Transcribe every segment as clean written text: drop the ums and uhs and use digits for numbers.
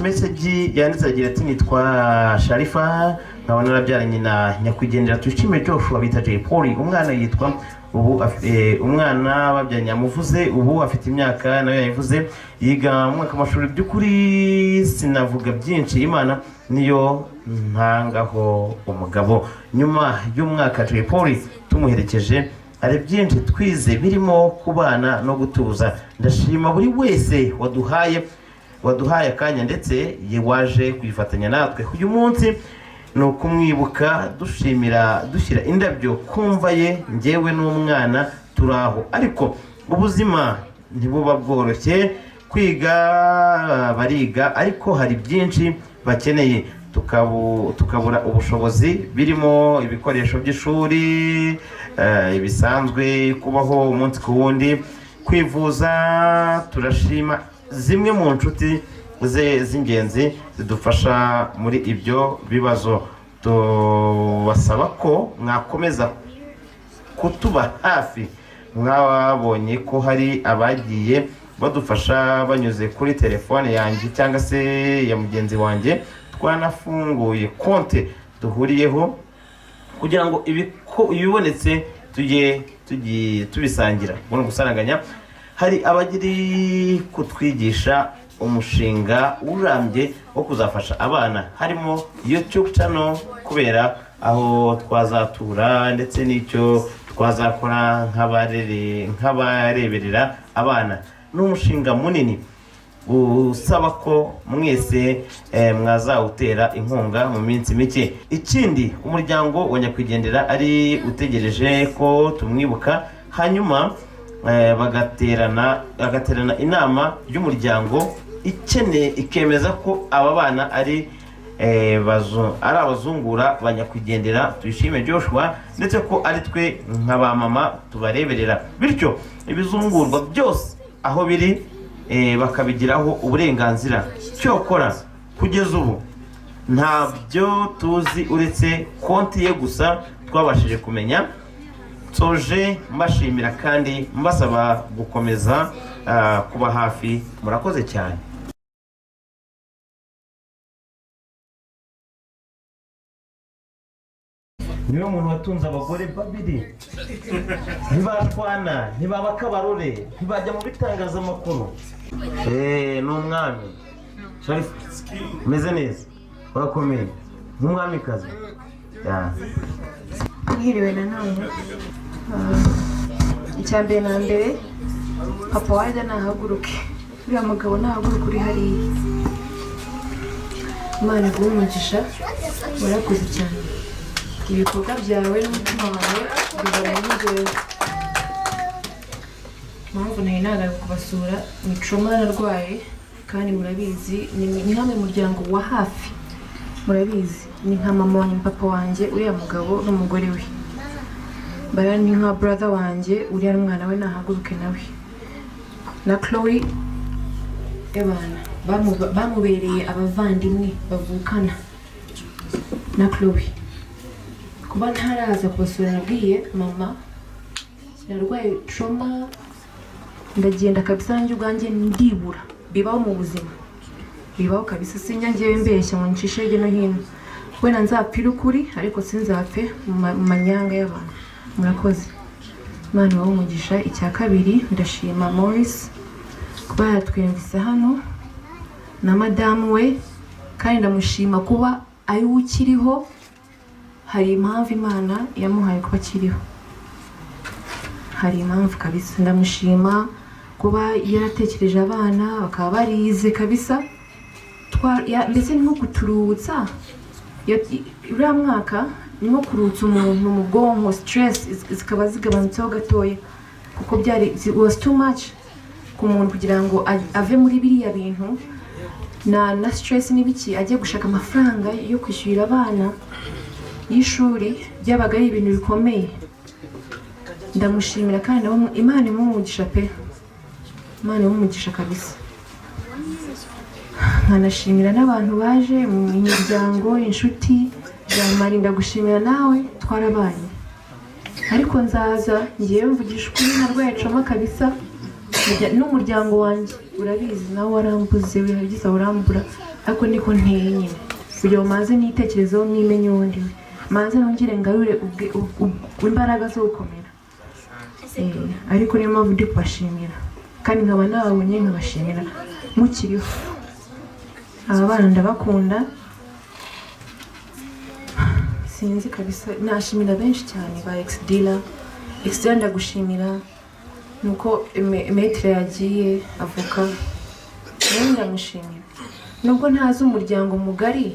message yanditse agira ati nitwa Sharifa nkaba narabyaranye na nyakwigendera twishime Joshua bita Jay Polly umwana yitwa ubu umwana babyanye amuvuze ubu afite imyaka nayo yayivuze yiga mu mwaka w'amashuri by'ukuri sinavuga byinshi Imana niyo ntangaho umugabo nyuma y'umwaka Jay Polly tumuherekeje ari byinshi twize birimo kubana no gutuza ndashima buri wese waduhaye akanya ndetse waje kwifatanya natwe uyu munsi no kumwibuka dushyira indabyo kumva ye ngewe n'umwana turaho ariko ubuzima ntibuba bworoshye kwiga bariga ariko hari byinshi bakeneye tukabura ubushobozi birimo ibikoresho by'ishuri ibisanzwe kubaho umunsi ku wundi kwivuza turashima zimwe mu nshuti z'ingenzi zidufasha muri ibyo bibazo tubasaba ko mwakomeza kutuba hafi mwabonye ko hari abagiye badufasha banyuze kuri telefone yanjye cyangwa se ya mugenzi wanjye twanafunguye konte duhuriyeho kugira ngo ibibonetse tujye tubisangira ubona gusaranganya hari abagiri kutwigisha umushinga urambye wo kuzafasha abana harimo YouTube channel kubera aho twazatura ndetse n'icyo twazakora nk'abareberera abana n'umushinga munini usaba ko mwese mwazawutera inkunga mu minsi mike ikindi umuryango wa nyakwigendera ari utegereje ko tumwibuka hanyuma bagaterana inama y'umuryango ikemeza ko aba bana ari abazungura banyakwigendera tuyishime Joshua ndetse ko ari twe nk'aba mama tubareberera bityo ibizungurwa byose aho biri bakabigiraho uburenganzira cyokora kugeza ubu ntabyo tuzi uretse konti ye gusa twabashije kumenya soje mbashimira kandi mbasaba gukomeza kuba hafi murakoze cyane niwe muntu watunze abagore babiri ntibashwana ntibaba akabarore ntibajya mu bitangazamakuru n'umwami Sharifa meze neza urakomeye nk'umwamikazi Mwiriwe nanone icyambere na mbere papa wajya nahaguruke uriya mugabo nahaguruka uri hariya Imana iguhe umugisha murakoze cyane ibikorwa byawe n'umutima wawe bibaranye n'ingewe mpamvu nari nagaye kubasura ni trauma narwaye kandi murabizi ni hamwe muryango wa hafi murabizi ni nka mama wanjye papa wanjye uriya mugabo n'umugore we bara ni nka brother wanjye uriya n'umwana we nahaguruke nawe na Chloe ebana bamubereye abavandimwe bavukana na Chloe kuba ntaraza kubasura nabwiye mama narwaye trauma ndagenda kabisa nanjye ubwanjye ndibura bibaho mu buzima bibaho kabisa sinjya ngewe mbeshya ngo ncishe hirya no hino wenda nzapfira ukuri ariko sinzapfe mu manyanga y'abantu murakoze Imana ibahe umugisha icya kabiri ndashima Maurice kuba yatwumvise hano na madamu we kandi ndamushima kuba ari we ukiriho hari impamvu Imana yamuhaye kuba akiriho hari impamvu kabisa ndamushima kuba yaratekereje abana bakaba barize kabisa mbese ni nko kuturutsa uriya mwaka ni nko kurutsa umuntu mu bwonko stress zikaba zigabanutseho gatoya kuko byari was too much ku muntu kugira ngo ave muri biriya bintu na stress n'ibiki ajye gushaka amafaranga yo kwishyurira abana y'ishuri byabaga ari ibintu bikomeye ndamushimira kandi Imana imumugisha pe Imana imumugisha kabisa nkanashimira n'abantu baje mu miryango inshuti byamarinda gushimira nawe twarabanye ariko nzaza ngiye mvugisha ukuri narwaye trauma kabisa n'umuryango wanjye urabizi nawe warambuze wihagize urambura ariko niko nteye nyine kugira ngo maze nitekerezeho nimenye uwundi we maze nongere ngarure imbaraga zo gukomera ariko niyo mpamvu ndi kubashimira kandi nkaba nababonye nkabashimira mukiriho aba bana ndabakunda sinzi kabisa nashimira benshi cyane ba ex-dila ndagushimira nuko metre yagiye avuka nawe ndamushimira nubwo ntazi umuryango mugari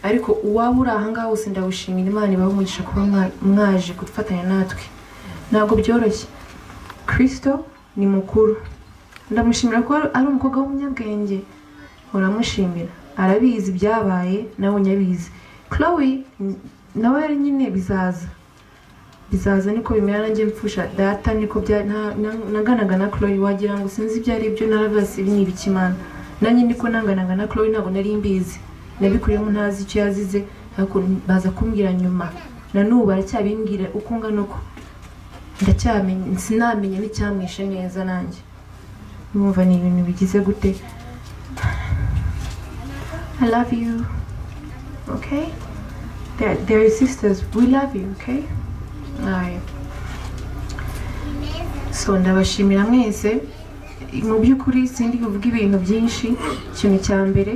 ariko uwaba uri ahangaha wose ndawushimira Imana ibahe umugisha kuba mwaje gufatanya natwe ntabwo byoroshye Kristo ni mukuru ndamushimira ko ari umukobwa w'umunyabwenge uramushimira arabizi byabaye nawe nyabizi Chloe nawe yari nyine bizaza niko bimera nanjye mfusha data niko naganaga na Chloe wagira ngo sinzi ibyo ari byo narabasi ni ibikimana nanjye niko nanganaga na Chloe ntabwo nari mbizi nabikuriyemo ntazi icyo yazize ariko baza kumbwira nyuma na n'ubu baracyabimbwira uko ngana uko ndacyamenye sinamenye n'icyamwishe neza nanjye numva ni ibintu bigize gute I love you okay they're sisters we love you okay so ndabashimira mwese mu by'ukuri sindi kuvuga ibintu byinshi ikintu cya mbere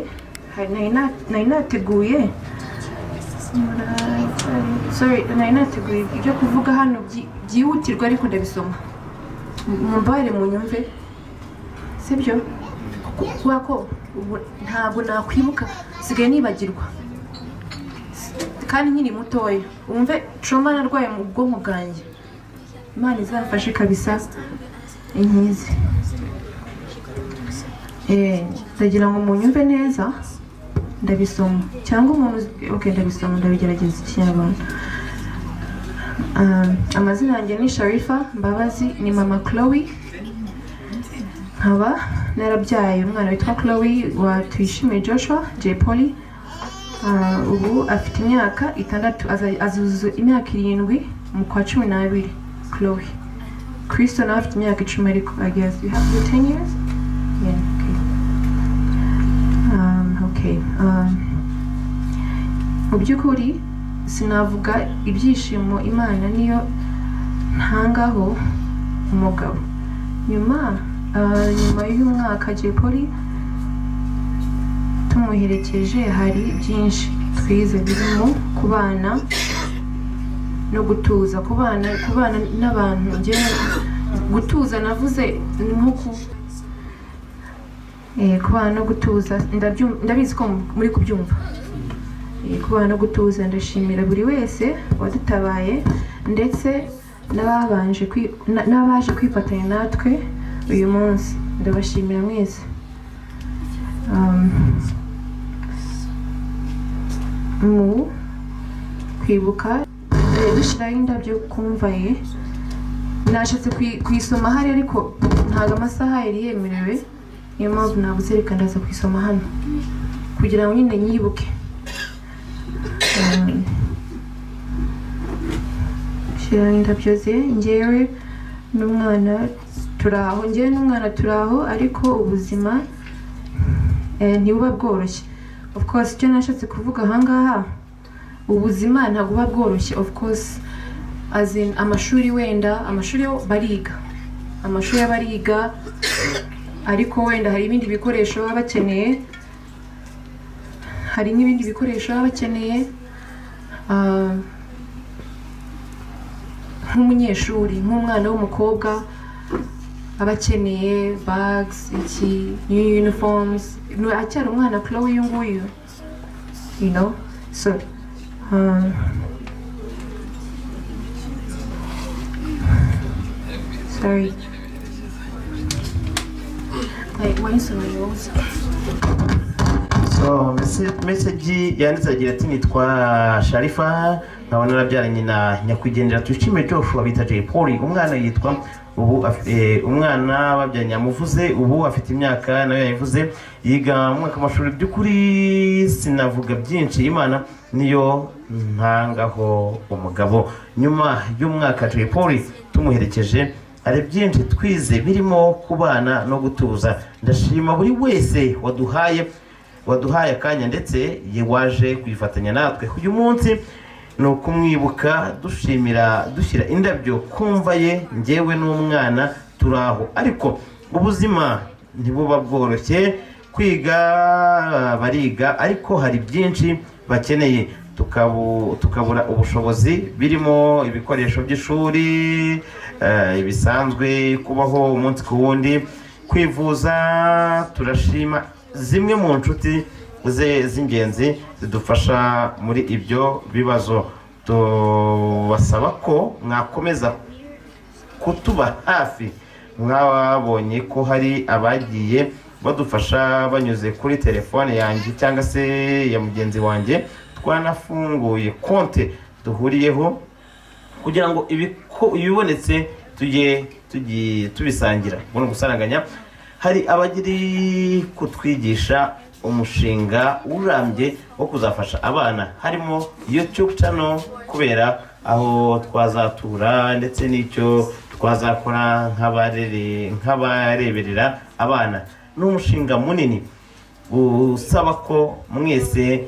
nari nateguye ibyo kuvuga hano byihutirwa ariko ndabisoma mumbare mu nyumve sibyo kubera ko ntabwo nakwibuka sigaye nibagirwa kandi nkiri mutoya wumve trauma narwaye mu bwonko bwanjye Imana izafashe kabisa inkize ndagira ngo munyumve neza ndabisoma cyangwa umuntu ndabisoma ndabigerageza ikinyarwanda amazina yanjye ni Sharifa Mbabazi ni mama Chloe nkaba narabyaye umwana witwa Chloe wa Tuyishimiye Joshua J Polly ubu afite imyaka 6 azuzuza imyaka 7 mu kwa 12 Chloe Kristo nawe afite imyaka 10 ariko I guess you have 10 years yeah okay mu by'ukuri sinavuga ibyishimo Imana niyo ntangaho umugabo nyuma y'umwaka J Polly tumuherekeje hari byinshi twize birimo kubana no gutuza kubana n'abantu nge gutuza navuze nkuko kubana no gutuza ndabizi ko muri kubyumva kubana no gutuza ndashimira buri wese wadutabaye ndetse n'abaje kwifatanya natwe uyu munsi ndabashimira mwese mu kwibuka dushyiraho indabyo kumva ye nashatse kuyisoma hari ariko ntabwo amasaha yari yemerewe niyo mpamvu nabuze reka ndaza kuyisoma hano kugira ngo nyine nyibuke shyiraho indabyo ze ngewe n'umwana turaho ariko ubuzima ntibuba bworoshye of course icyo nashatse kuvuga ahangaha ubuzima ntabwo buba bworoshye of course as in amashuri bariga ariko wenda hari ibindi bikoresho baba bakeneye nk'umunyeshuri nk'umwana w'umukobwa aba akeneye bags new uniforms acyari umwana Chloe uyu nguyu you know so sorry so message yanditse agira ati nitwa Sharifa nkaba narabyaranye na nyakwigendera Tuyishimiye Joshua bita J Polly umwana yitwa ubu umwana babyanye amuvuze ubu afite imyaka nayo yayivuze yiga mu mwaka w'amashuri by'ukuri sinavuga byinshi Imana niyo ntangaho umugabo nyuma y'umwaka J Polly tumuherekeje hari byinshi twize birimo kubana no gutuza. Ndashima buri wese waduhaye akanya ndetse waje kwifatanya natwe uyu munsi. Ni ukumwibuka dushyira indabyo kumva ye. Njyewe n'umwana turaho, ariko ubuzima ntibuba bworoshye. Kwiga bariga, ariko hari byinshi bakeneye tukabura ubushobozi, birimo ibikoresho by'ishuri bisanzwe, kubaho umunsi ku wundi, kwivuza. Turashima zimwe mu nshuti z'ingenzi zidufasha muri ibyo bibazo. Tubasaba ko mwakomeza kutuba hafi. Mwabonye ko hari abagiye badufasha banyuze kuri telefone yanjye cyangwa se ya mugenzi wanjye. Twanafunguye konte duhuriyeho kugira ngo ibibonetse tujye tubisangira. Ubona gusaranganya. Hari abagiri kutwigisha umushinga urambye wo kuzafasha abana, harimo YouTube channel, kubera aho twazatura ndetse n'icyo twazakora nk'abareberera abana. N'umushinga munini usaba ko mwese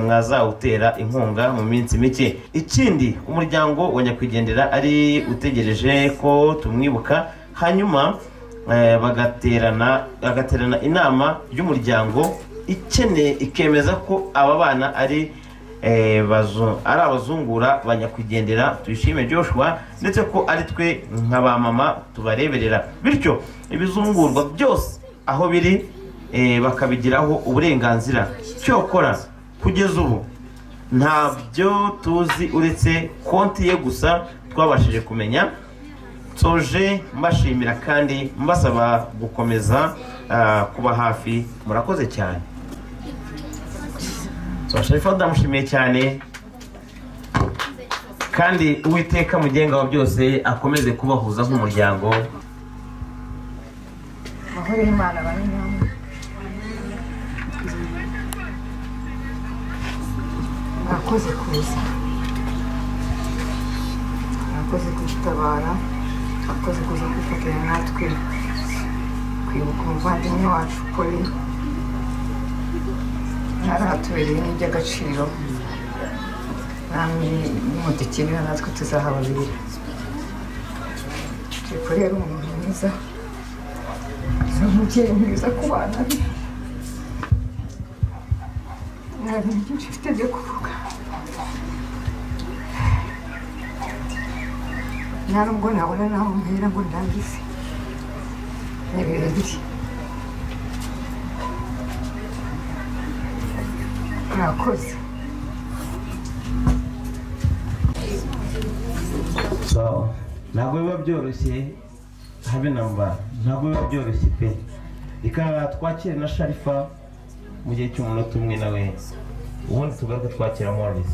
mwazawutera inkunga mu minsi mike. Ikindi, umuryango wa nyakwigendera ari utegereje ko tumwibuka, hanyuma bagaterana inama y'umuryango ikemeza ko aba bana ari abazungura ba nyakwigendera Tuyishime Joshua, ndetse ko ari twe nk'abamama tubareberera. Bityo ibizungurwa byose aho biri bakabigiraho uburenganzira. Cyokora kugeza ubu ntabyo tuzi uretse konti ye gusa twabashije kumenya. Soje mbashimira kandi mbasaba gukomeza kuba hafi. Murakoze cyane. Sharifa ndamushimiye cyane, kandi Uwiteka mugenga wa byose akomeze kubahuza nk'umuryango. Amahoro y'Imana bari namwe. Mwakoze kuza, mwakoze kudutabara, mwakoze kuza kwifatanya natwe kwibuka umuvandimwe wacu Poli. Narahatubereye n'iby'agaciro, namwe nimudukenera natwe tuzahababera. Poli yari umuntu mwiza, umubyeyi mwiza ku bana be. Nta bintu byinshi mfite byo kuvuga, nta nubwo nabona naho mpera ngo ndangize. Ni birebire. Murakoze. Ntabwo biba byoroshye habe namba, ntabwo biba byoroshye pe. Reka twakire na Sharifa mu gihe cy'umunota umwe nawe, ubundi tugaruke twakira Morris.